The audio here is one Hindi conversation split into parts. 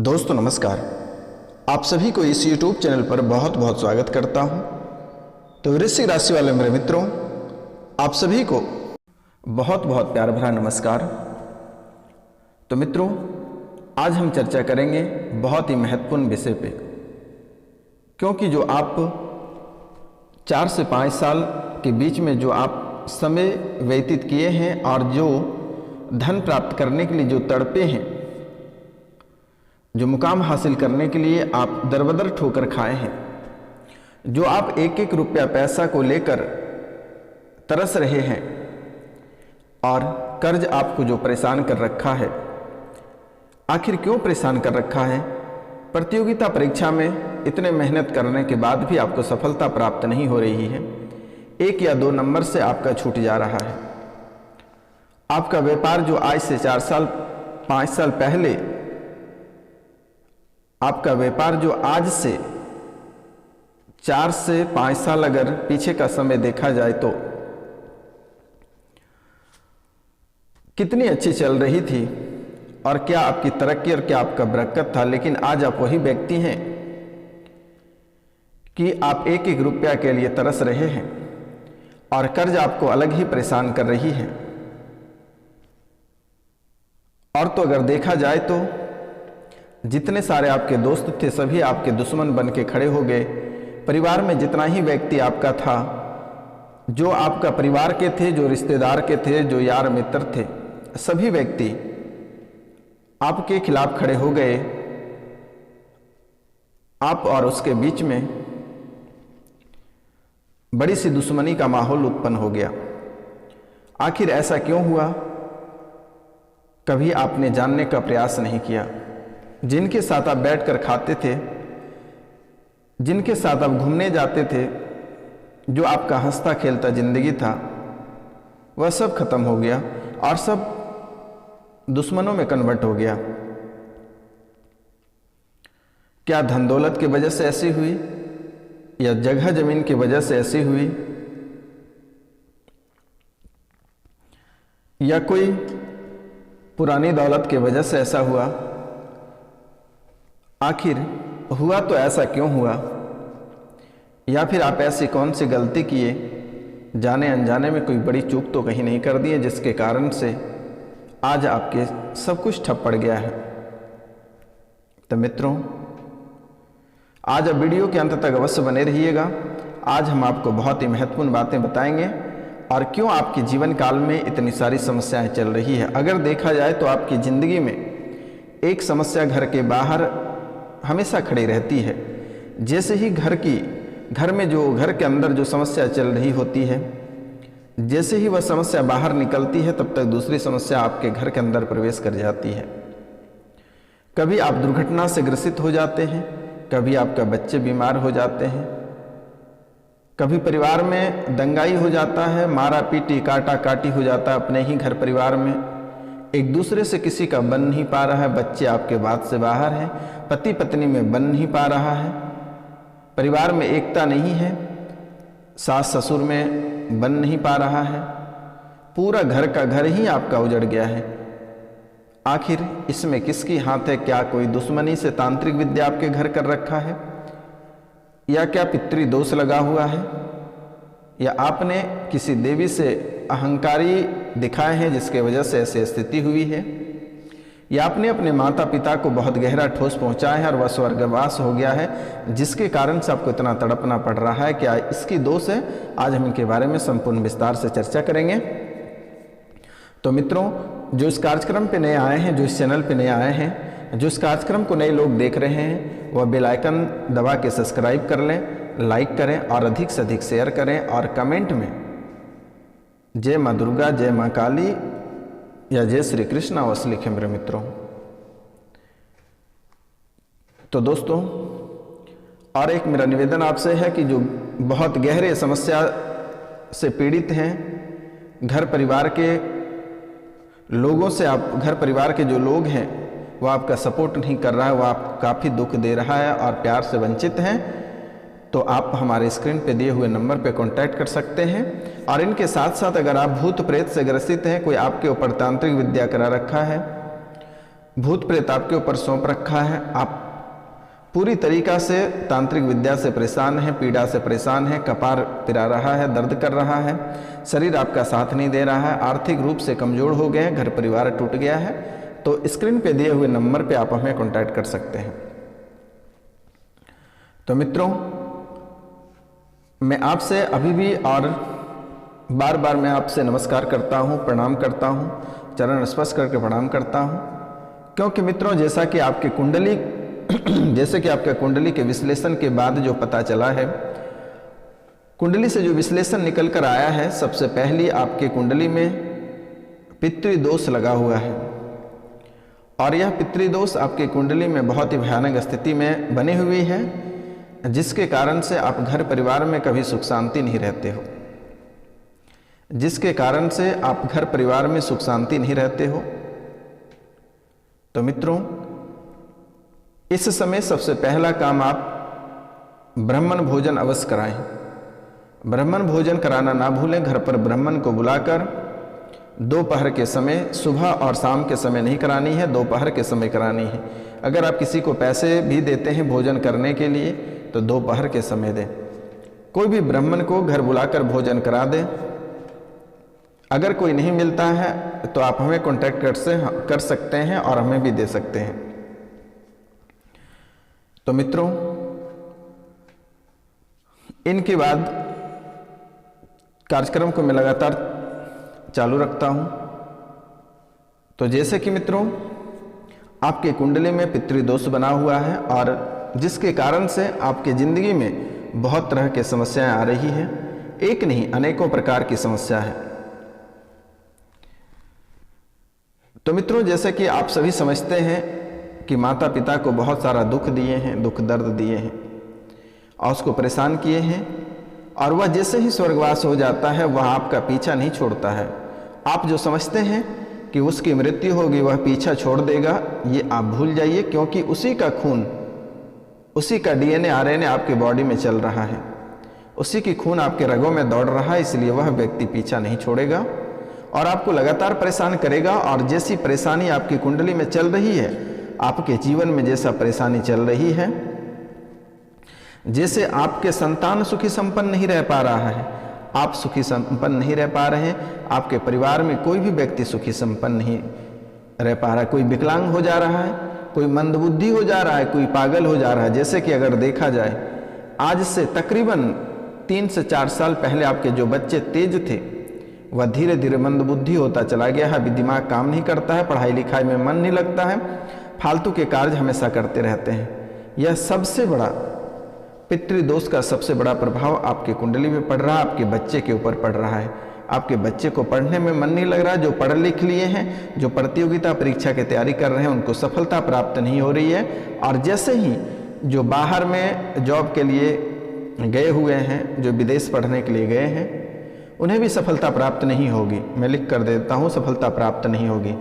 दोस्तों नमस्कार। आप सभी को इस YouTube चैनल पर बहुत बहुत स्वागत करता हूं। तो वृश्चिक राशि वाले मेरे मित्रों, आप सभी को बहुत बहुत प्यार भरा नमस्कार। तो मित्रों, आज हम चर्चा करेंगे बहुत ही महत्वपूर्ण विषय पे, क्योंकि जो आप 4 से 5 साल के बीच में जो आप समय व्यतीत किए हैं और जो धन प्राप्त करने के लिए जो तड़पे हैं, जो मुकाम हासिल करने के लिए आप दरबदर ठोकर खाए हैं, जो आप एक एक रुपया पैसा को लेकर तरस रहे हैं और कर्ज आपको जो परेशान कर रखा है, आखिर क्यों परेशान कर रखा है? प्रतियोगिता परीक्षा में इतने मेहनत करने के बाद भी आपको सफलता प्राप्त नहीं हो रही है। 1 या 2 नंबर से आपका छूट जा रहा है। आपका व्यापार जो आज से 4 साल 5 साल पहले, आपका व्यापार जो आज से 4 से 5 साल अगर पीछे का समय देखा जाए तो कितनी अच्छी चल रही थी और क्या आपकी तरक्की और क्या आपका बरकत था। लेकिन आज आप वही व्यक्ति हैं कि आप एक एक रुपया के लिए तरस रहे हैं और कर्ज आपको अलग ही परेशान कर रही है। और तो अगर देखा जाए तो जितने सारे आपके दोस्त थे सभी आपके दुश्मन बन के खड़े हो गए। परिवार में जितना ही व्यक्ति आपका था, जो आपका परिवार के थे, जो रिश्तेदार के थे, जो यार मित्र थे, सभी व्यक्ति आपके खिलाफ खड़े हो गए। आप और उसके बीच में बड़ी सी दुश्मनी का माहौल उत्पन्न हो गया। आखिर ऐसा क्यों हुआ? कभी आपने जानने का प्रयास नहीं किया। जिनके साथ आप बैठकर खाते थे, जिनके साथ आप घूमने जाते थे, जो आपका हंसता खेलता जिंदगी था, वह सब खत्म हो गया और सब दुश्मनों में कन्वर्ट हो गया। क्या धन दौलत की वजह से ऐसी हुई या जगह जमीन की वजह से ऐसी हुई या कोई पुरानी दौलत की वजह से ऐसा हुआ? आखिर हुआ तो ऐसा क्यों हुआ? या फिर आप ऐसी कौन सी गलती किए, जाने अनजाने में कोई बड़ी चूक तो कहीं नहीं कर दी है, जिसके कारण से आज आपके सब कुछ ठप पड़ गया है? तो मित्रों, आज आप वीडियो के अंत तक अवश्य बने रहिएगा। आज हम आपको बहुत ही महत्वपूर्ण बातें बताएंगे और क्यों आपके जीवन काल में इतनी सारी समस्याएं चल रही है। अगर देखा जाए तो आपकी ज़िंदगी में एक समस्या घर के बाहर हमेशा खड़ी रहती है। जैसे ही घर के अंदर जो समस्या चल रही होती है, जैसे ही वह समस्या बाहर निकलती है, तब तक दूसरी समस्या आपके घर के अंदर प्रवेश कर जाती है। कभी आप दुर्घटना से ग्रसित हो जाते हैं, कभी आपका बच्चे बीमार हो जाते हैं, कभी परिवार में दंगाई हो जाता है, मारा पीटी काटा काटी हो जाता है अपने ही घर परिवार में। एक दूसरे से किसी का बन नहीं पा रहा है, बच्चे आपके बात से बाहर हैं, पति पत्नी में बन नहीं पा रहा है, परिवार में एकता नहीं है, सास ससुर में बन नहीं पा रहा है, पूरा घर का घर ही आपका उजड़ गया है। आखिर इसमें किसकी हाथ है? क्या कोई दुश्मनी से तांत्रिक विद्या आपके घर कर रखा है, या क्या पितृ दोष लगा हुआ है, या आपने किसी देवी से अहंकारी दिखाए हैं जिसके वजह से ऐसी स्थिति हुई है, या आपने अपने माता पिता को बहुत गहरा ठोस पहुंचाया है और वह स्वर्गवास हो गया है, जिसके कारण से आपको इतना तड़पना पड़ रहा है। क्या इसकी दोष है? आज हम इनके बारे में संपूर्ण विस्तार से चर्चा करेंगे। तो मित्रों, जो इस कार्यक्रम पे नए आए हैं, जो इस चैनल पे नए आए हैं, जो इस कार्यक्रम को नए लोग देख रहे हैं, वह बेल आइकन दबा के सब्सक्राइब कर लें, लाइक करें और अधिक से अधिक शेयर करें और कमेंट में जय माँ दुर्गा, जय माँ काली या जय श्री कृष्ण अवश्य लिखें मेरे मित्रों। तो दोस्तों, और एक मेरा निवेदन आपसे है कि जो बहुत गहरे समस्या से पीड़ित हैं, घर परिवार के लोगों से आप, घर परिवार के जो लोग हैं वो आपका सपोर्ट नहीं कर रहा है, वो आपको काफ़ी दुख दे रहा है और प्यार से वंचित हैं, तो आप हमारे स्क्रीन पे दिए हुए नंबर पे कांटेक्ट कर सकते हैं। और इनके साथ साथ अगर आप भूत प्रेत से ग्रसित हैं, कोई आपके ऊपर तांत्रिक विद्या करा रखा है, भूत प्रेत आपके ऊपर सौंप रखा है, आप पूरी तरीका से तांत्रिक विद्या से परेशान हैं, पीड़ा से परेशान हैं, कपार पिरा रहा है, दर्द कर रहा है, शरीर आपका साथ नहीं दे रहा है, आर्थिक रूप से कमज़ोर हो गए हैं, घर परिवार टूट गया है, तो स्क्रीन पे दिए हुए नंबर पे आप हमें कांटेक्ट कर सकते हैं। तो मित्रों, मैं आपसे अभी भी और बार बार मैं आपसे नमस्कार करता हूँ, प्रणाम करता हूँ, चरण स्पर्श करके प्रणाम करता हूँ, क्योंकि मित्रों जैसे कि आपके कुंडली के विश्लेषण के बाद जो पता चला है, कुंडली से जो विश्लेषण निकल कर आया है, सबसे पहली आपके कुंडली में पितृदोष लगा हुआ है और यह पितृदोष आपके कुंडली में बहुत ही भयानक स्थिति में बनी हुई है, जिसके कारण से आप घर परिवार में कभी सुख शांति नहीं रहते हो, जिसके कारण से आप घर परिवार में सुख शांति नहीं रहते हो। तो मित्रों, इस समय सबसे पहला काम आप ब्राह्मण भोजन अवश्य कराएं। ब्राह्मण भोजन कराना ना भूलें। घर पर ब्राह्मण को बुलाकर दोपहर के समय, सुबह और शाम के समय नहीं करानी है, दोपहर के समय करानी है। अगर आप किसी को पैसे भी देते हैं भोजन करने के लिए तो दोपहर के समय दें। कोई भी ब्राह्मण को घर बुलाकर भोजन करा दें। अगर कोई नहीं मिलता है तो आप हमें कांटेक्ट कर सकते हैं और हमें भी दे सकते हैं। तो मित्रों, इनके बाद कार्यक्रम को मैं लगातार चालू रखता हूं। तो जैसे कि मित्रों, आपके कुंडली में पितृदोष बना हुआ है और जिसके कारण से आपके जिंदगी में बहुत तरह की समस्याएं आ रही हैं, एक नहीं अनेकों प्रकार की समस्या है। तो मित्रों, जैसे कि आप सभी समझते हैं कि माता पिता को बहुत सारा दुख दिए हैं, दुख दर्द दिए हैं और उसको परेशान किए हैं, और वह जैसे ही स्वर्गवास हो जाता है वह आपका पीछा नहीं छोड़ता है। आप जो समझते हैं कि उसकी मृत्यु होगी वह पीछा छोड़ देगा, ये आप भूल जाइए, क्योंकि उसी का खून, उसी का डीएनए आरएनए आपके बॉडी में चल रहा है, उसी की खून आपके रगों में दौड़ रहा है, इसलिए वह व्यक्ति पीछा नहीं छोड़ेगा और आपको लगातार परेशान करेगा। और जैसी परेशानी आपकी कुंडली में चल रही है, आपके जीवन में जैसा परेशानी चल रही है, जैसे आपके संतान सुखी संपन्न नहीं रह पा रहा है, आप सुखी संपन्न नहीं रह पा रहे हैं, आपके परिवार में कोई भी व्यक्ति सुखी संपन्न नहीं रह पा रहा है, कोई विकलांग हो जा रहा है, कोई मंदबुद्धि हो जा रहा है, कोई पागल हो जा रहा है। जैसे कि अगर देखा जाए, आज से तकरीबन 3 से 4 साल पहले आपके जो बच्चे तेज थे वह धीरे धीरे मंदबुद्धि होता चला गया है। अभी दिमाग काम नहीं करता है, पढ़ाई लिखाई में मन नहीं लगता है, फालतू के कार्य हमेशा करते रहते हैं। यह सबसे बड़ा पितृदोष का सबसे बड़ा प्रभाव आपके कुंडली में पड़ रहा है, आपके बच्चे के ऊपर पड़ रहा है। आपके बच्चे को पढ़ने में मन नहीं लग रहा। जो पढ़ लिख लिए हैं, जो प्रतियोगिता परीक्षा की तैयारी कर रहे हैं, उनको सफलता प्राप्त नहीं हो रही है। और जैसे ही जो बाहर में जॉब के लिए गए हुए हैं, जो विदेश पढ़ने के लिए गए हैं, उन्हें भी सफलता प्राप्त नहीं होगी। मैं लिख कर देता हूँ, सफलता प्राप्त नहीं होगी,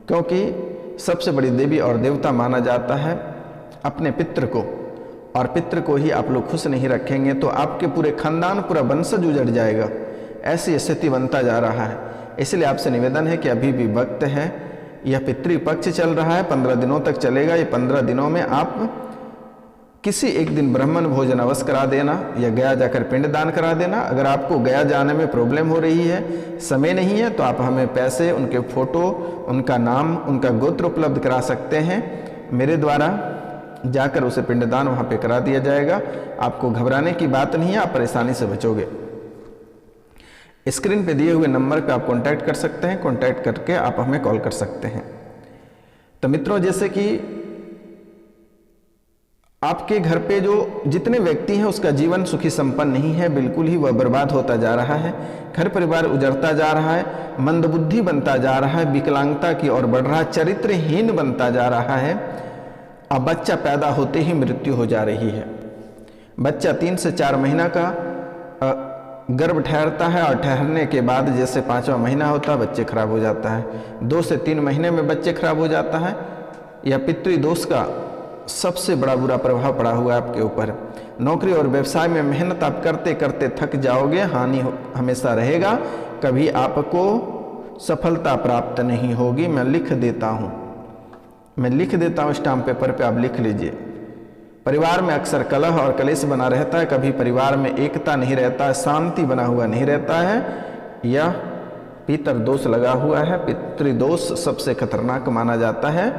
क्योंकि सबसे बड़ी देवी और देवता माना जाता है अपने पितृ को, और पितृ को ही आप लोग खुश नहीं रखेंगे तो आपके पूरे खानदान, पूरा वंशज उजड़ जाएगा। ऐसी स्थिति बनता जा रहा है। इसलिए आपसे निवेदन है कि अभी भी वक्त है, यह पितृपक्ष चल रहा है, 15 दिनों तक चलेगा। ये 15 दिनों में आप किसी एक दिन ब्राह्मण भोजन अवश्य करा देना या गया जाकर पिंडदान करा देना। अगर आपको गया जाने में प्रॉब्लम हो रही है, समय नहीं है, तो आप हमें पैसे, उनके फोटो, उनका नाम, उनका गोत्र उपलब्ध करा सकते हैं। मेरे द्वारा जाकर उसे पिंडदान वहाँ पे करा दिया जाएगा। आपको घबराने की बात नहीं है, आप परेशानी से बचोगे। स्क्रीन पे दिए हुए नंबर पे आप कांटेक्ट कर सकते हैं, कांटेक्ट करके आप हमें कॉल कर सकते हैं। तो मित्रों, जैसे कि आपके घर पे जो जितने व्यक्ति हैं उसका जीवन सुखी संपन्न नहीं है, बिल्कुल ही वह बर्बाद होता जा रहा है, घर परिवार उजड़ता जा रहा है, मंदबुद्धि बनता जा रहा है, विकलांगता की ओर बढ़ रहा है, चरित्रहीन बनता जा रहा है। अब बच्चा पैदा होते ही मृत्यु हो जा रही है। बच्चा 3 से 4 महीना का गर्भ ठहरता है और ठहरने के बाद जैसे 5वां महीना होता है बच्चे खराब हो जाता है। 2 से 3 महीने में बच्चे खराब हो जाता है। यह पितृदोष का सबसे बड़ा बुरा प्रभाव पड़ा हुआ है आपके ऊपर। नौकरी और व्यवसाय में मेहनत आप करते करते थक जाओगे, हानि हमेशा रहेगा, कभी आपको सफलता प्राप्त नहीं होगी। मैं लिख देता हूँ, मैं लिख देता हूँ स्टाम्प पेपर पे, आप लिख लीजिए। परिवार में अक्सर कलह और कलेश बना रहता है, कभी परिवार में एकता नहीं रहता है, शांति बना हुआ नहीं रहता है, यह पितर दोष लगा हुआ है। पितृदोष सबसे खतरनाक माना जाता है।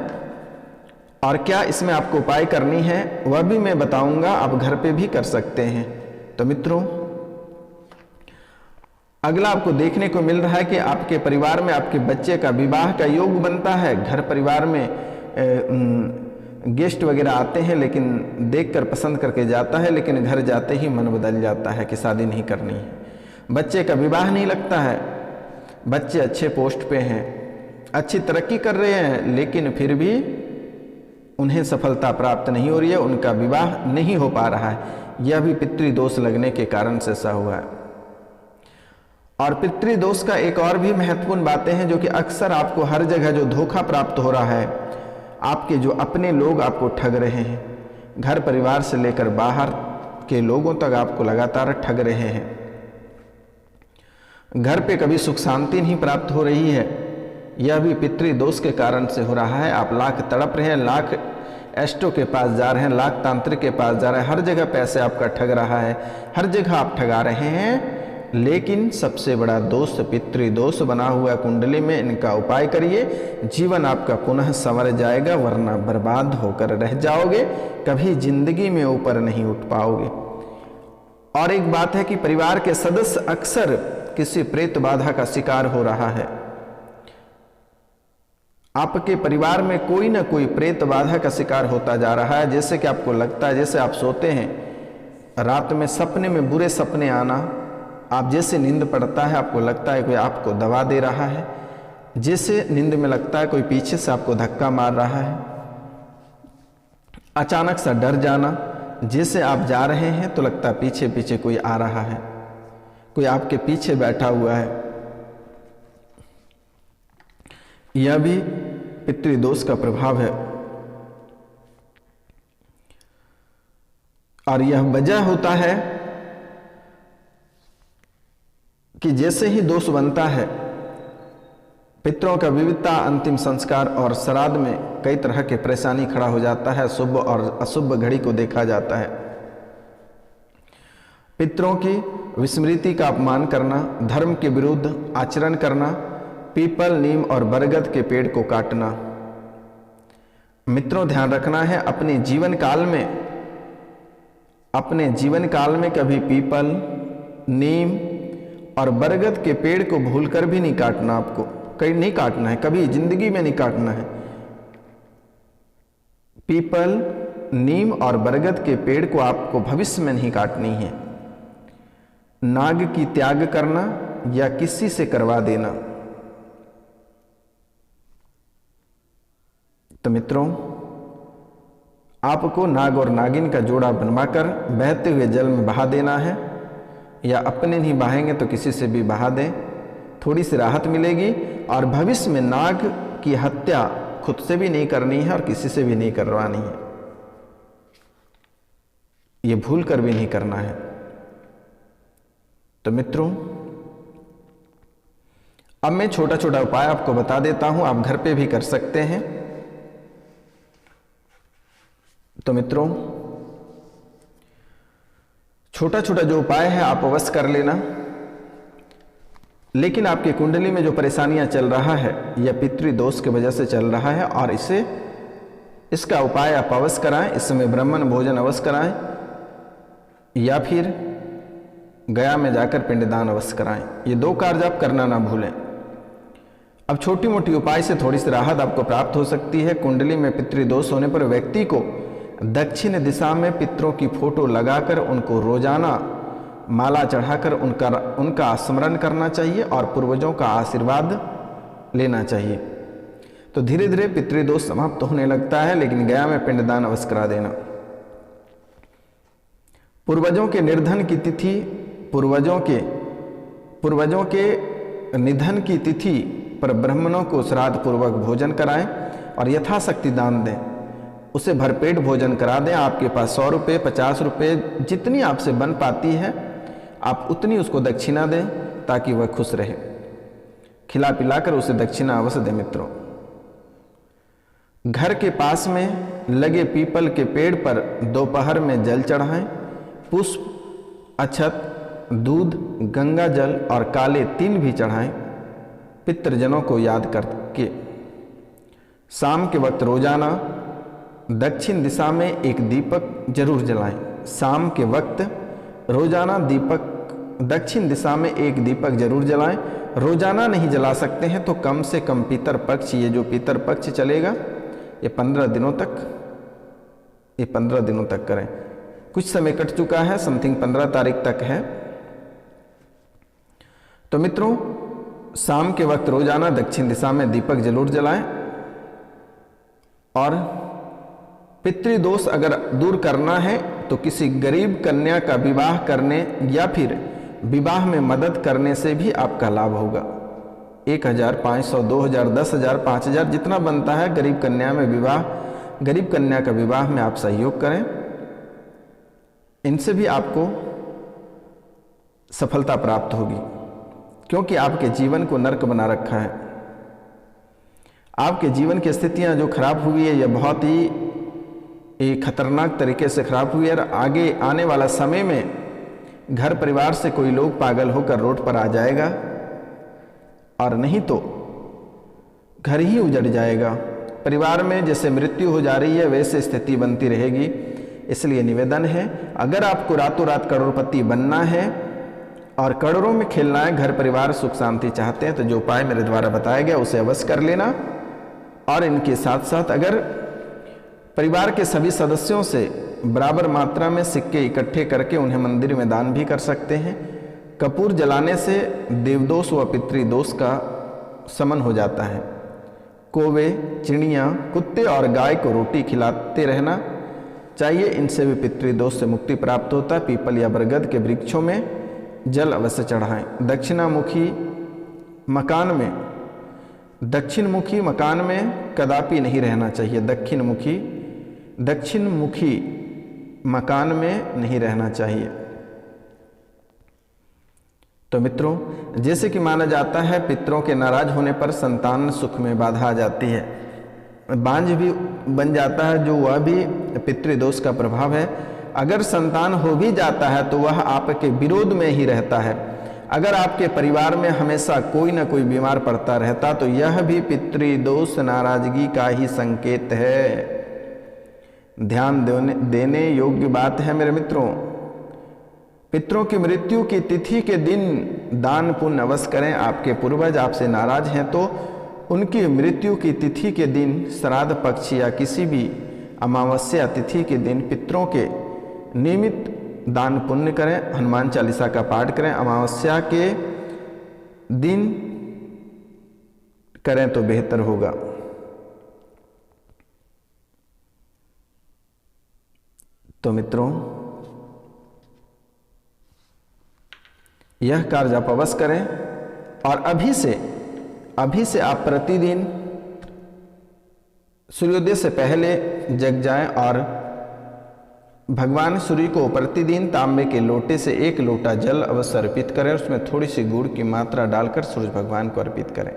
और क्या इसमें आपको उपाय करनी है वह भी मैं बताऊंगा, आप घर पे भी कर सकते हैं। तो मित्रों, अगला आपको देखने को मिल रहा है कि आपके परिवार में आपके बच्चे का विवाह का योग बनता है। घर परिवार में गेस्ट वगैरह आते हैं, लेकिन देखकर पसंद करके जाता है, लेकिन घर जाते ही मन बदल जाता है कि शादी नहीं करनी है। बच्चे का विवाह नहीं लगता है, बच्चे अच्छे पोस्ट पे हैं, अच्छी तरक्की कर रहे हैं, लेकिन फिर भी उन्हें सफलता प्राप्त नहीं हो रही है, उनका विवाह नहीं हो पा रहा है। यह भी पितृदोष लगने के कारण से ऐसा हुआ है। और पितृदोष का एक और भी महत्वपूर्ण बातें हैं जो कि अक्सर आपको हर जगह जो धोखा प्राप्त हो रहा है, आपके जो अपने लोग आपको ठग रहे हैं, घर परिवार से लेकर बाहर के लोगों तक आपको लगातार ठग रहे हैं। घर पे कभी सुख शांति नहीं प्राप्त हो रही है, यह भी पितृदोष के कारण से हो रहा है। आप लाख तड़प रहे हैं, लाख एस्ट्रो के पास जा रहे हैं, लाख तांत्रिक के पास जा रहे हैं, हर जगह पैसे आपका ठग रहा है, हर जगह आप ठगा रहे हैं, लेकिन सबसे बड़ा दोष पितृदोष बना हुआ कुंडली में। इनका उपाय करिए, जीवन आपका पुनः संवर जाएगा, वरना बर्बाद होकर रह जाओगे, कभी जिंदगी में ऊपर नहीं उठ पाओगे। और एक बात है कि परिवार के सदस्य अक्सर किसी प्रेत बाधा का शिकार हो रहा है। आपके परिवार में कोई ना कोई प्रेत बाधा का शिकार होता जा रहा है। जैसे कि आपको लगता है, जैसे आप सोते हैं, रात में सपने में बुरे सपने आना, आप जैसे नींद पड़ता है आपको लगता है कोई आपको दबा दे रहा है, जैसे नींद में लगता है कोई पीछे से आपको धक्का मार रहा है, अचानक सा डर जाना, जैसे आप जा रहे हैं तो लगता है पीछे पीछे कोई आ रहा है, कोई आपके पीछे बैठा हुआ है, यह भी पितृदोष का प्रभाव है। और यह वजह होता है कि जैसे ही दोष बनता है, पितरों का विविधता, अंतिम संस्कार और श्राद्ध में कई तरह के परेशानी खड़ा हो जाता है, शुभ और अशुभ घड़ी को देखा जाता है। पितरों की विस्मृति का अपमान करना, धर्म के विरुद्ध आचरण करना, पीपल, नीम और बरगद के पेड़ को काटना। मित्रों, ध्यान रखना है, अपने जीवन काल में कभी पीपल, नीम और बरगद के पेड़ को भूलकर भी नहीं काटना, आपको कहीं नहीं काटना है, कभी जिंदगी में नहीं काटना है। पीपल, नीम और बरगद के पेड़ को आपको भविष्य में नहीं काटनी है। नाग की त्याग करना या किसी से करवा देना। तो मित्रों, आपको नाग और नागिन का जोड़ा बनवाकर बहते हुए जल में बहा देना है, या अपने नहीं बहाएंगे तो किसी से भी बहा दें, थोड़ी सी राहत मिलेगी। और भविष्य में नाग की हत्या खुद से भी नहीं करनी है और किसी से भी नहीं करवानी है, ये भूल कर भी नहीं करना है। तो मित्रों, अब मैं छोटा छोटा उपाय आपको बता देता हूं, आप घर पे भी कर सकते हैं। तो मित्रों, छोटा छोटा जो उपाय है आप अवश्य कर लेना, लेकिन आपकी कुंडली में जो परेशानियां चल रहा है यह पितृदोष की वजह से चल रहा है, और इसका उपाय आप अवश्य कराएं। इस समय ब्राह्मण भोजन अवश्य कराएं, या फिर गया में जाकर पिंडदान अवश्य कराएं। ये दो कार्य आप करना ना भूलें। अब छोटी मोटी उपाय से थोड़ी सी राहत आपको प्राप्त हो सकती है। कुंडली में पितृदोष होने पर व्यक्ति को दक्षिण दिशा में पितरों की फोटो लगाकर उनको रोजाना माला चढ़ाकर उनका स्मरण करना चाहिए और पूर्वजों का आशीर्वाद लेना चाहिए। तो धीरे धीरे पितृदोष समाप्त होने लगता है, लेकिन गया में पिंडदान अवश्य करा देना। पूर्वजों के निर्धन की तिथि, पूर्वजों के निधन की तिथि पर ब्राह्मणों को श्राद्ध पूर्वक भोजन कराएं और यथाशक्ति दान दें, उसे भरपेट भोजन करा दें। आपके पास 100 रुपये, 50 रुपये, जितनी आपसे बन पाती है आप उतनी उसको दक्षिणा दें, ताकि वह खुश रहे। खिला पिलाकर उसे दक्षिणा अवश्य दें। मित्रों, घर के पास में लगे पीपल के पेड़ पर दोपहर में जल चढ़ाएं। पुष्प, अक्षत, दूध, गंगा जल और काले तिल भी चढ़ाएं। पितृजनों को याद करके शाम के वक्त रोजाना दक्षिण दिशा में एक दीपक जरूर जलाएं। शाम के वक्त रोजाना दक्षिण दिशा में एक दीपक जरूर जलाएं। रोजाना नहीं जला सकते हैं तो कम से कम पितर पक्ष, ये जो पितर पक्ष चलेगा ये 15 दिनों तक करें। कुछ समय कट चुका है, समथिंग 15 तारीख तक है। तो मित्रों, शाम के वक्त रोजाना दक्षिण दिशा में दीपक जरूर जलाएं। और पितृदोष अगर दूर करना है तो किसी गरीब कन्या का विवाह करने या फिर विवाह में मदद करने से भी आपका लाभ होगा। 1000, 500, 2000, 10,000, 5000 जितना बनता है गरीब कन्या का विवाह में आप सहयोग करें। इनसे भी आपको सफलता प्राप्त होगी, क्योंकि आपके जीवन को नरक बना रखा है। आपके जीवन की स्थितियां जो खराब हुई है, यह बहुत ही खतरनाक तरीके से खराब हुई है। और आगे आने वाला समय में घर परिवार से कोई लोग पागल होकर रोड पर आ जाएगा, और नहीं तो घर ही उजड़ जाएगा। परिवार में जैसे मृत्यु हो जा रही है वैसे स्थिति बनती रहेगी। इसलिए निवेदन है, अगर आपको रातों रात करोड़पति बनना है और करोड़ों में खेलना है, घर परिवार सुख शांति चाहते हैं, तो जो उपाय मेरे द्वारा बताया गया उसे अवश्य कर लेना। और इनके साथ साथ अगर परिवार के सभी सदस्यों से बराबर मात्रा में सिक्के इकट्ठे करके उन्हें मंदिर में दान भी कर सकते हैं। कपूर जलाने से देवदोष व पितृदोष का शमन हो जाता है। कौवे, चिड़ियाँ, कुत्ते और गाय को रोटी खिलाते रहना चाहिए, इनसे भी पितृदोष से मुक्ति प्राप्त होता है। पीपल या बरगद के वृक्षों में जल अवश्य चढ़ाएं। दक्षिणमुखी मकान में कदापि नहीं रहना चाहिए। दक्षिणमुखी मकान में नहीं रहना चाहिए। तो मित्रों, जैसे कि माना जाता है पितरों के नाराज होने पर संतान सुख में बाधा आ जाती है, बांझ भी बन जाता है, जो वह भी पितृदोष का प्रभाव है। अगर संतान हो भी जाता है तो वह आपके विरोध में ही रहता है। अगर आपके परिवार में हमेशा कोई ना कोई बीमार पड़ता रहता तो यह भी पितृदोष नाराजगी का ही संकेत है। ध्यान देने योग्य बात है मेरे मित्रों। पितरों की मृत्यु की तिथि के दिन दान पुण्य अवश्य करें। आपके पूर्वज आपसे नाराज हैं तो उनकी मृत्यु की तिथि के दिन श्राद्ध पक्ष या किसी भी अमावस्या तिथि के दिन पितरों के नियमित दान पुण्य करें। हनुमान चालीसा का पाठ करें। अमावस्या के दिन करें तो बेहतर होगा। तो मित्रों, यह कार्य आप अवश्य करें। और अभी से आप प्रतिदिन सूर्योदय से पहले जग जाएं और भगवान सूर्य को प्रतिदिन तांबे के लोटे से 1 लोटा जल अवश्य अर्पित करें। उसमें थोड़ी सी गुड़ की मात्रा डालकर सूर्य भगवान को अर्पित करें।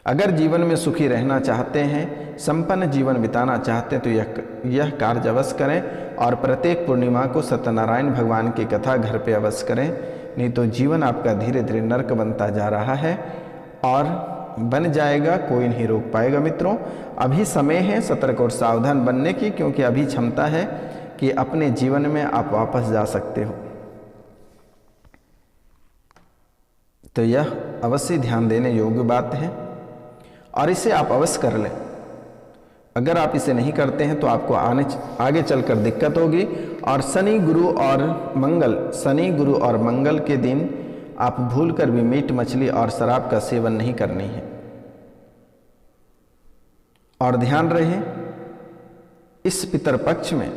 अगर जीवन में सुखी रहना चाहते हैं, संपन्न जीवन बिताना चाहते हैं तो यह कार्य अवश्य करें। और प्रत्येक पूर्णिमा को सत्यनारायण भगवान की कथा घर पे अवश्य करें, नहीं तो जीवन आपका धीरे धीरे नरक बनता जा रहा है और बन जाएगा, कोई नहीं रोक पाएगा। मित्रों, अभी समय है सतर्क और सावधान बनने की, क्योंकि अभी क्षमता है कि अपने जीवन में आप वापस जा सकते हो। तो यह अवश्य ध्यान देने योग्य बात है और इसे आप अवश्य कर लें। अगर आप इसे नहीं करते हैं तो आपको आगे चलकर दिक्कत होगी। और शनि, गुरु और मंगल के दिन आप भूलकर भी मीट मछली और शराब का सेवन नहीं करनी है। और ध्यान रहे, इस पितरपक्ष में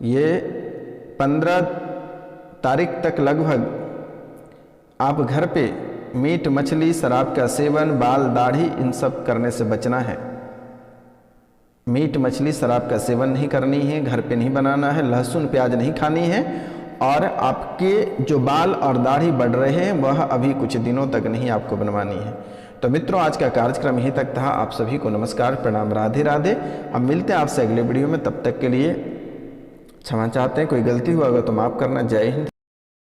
ये 15 तारीख तक लगभग आप घर पे मीट मछली, शराब का सेवन, बाल दाढ़ी इन सब करने से बचना है। मीट मछली शराब का सेवन नहीं करनी है, घर पे नहीं बनाना है, लहसुन प्याज नहीं खानी है। और आपके जो बाल और दाढ़ी बढ़ रहे हैं वह अभी कुछ दिनों तक नहीं आपको बनवानी है, तो मित्रों, आज का कार्यक्रम यहीं तक था। आप सभी को नमस्कार, प्रणाम, राधे राधे। अब मिलते हैं आपसे अगले वीडियो में, तब तक के लिए क्षमा चाहते हैं। कोई गलती हुआ अगर तो माफ़ करना। जय हिंद।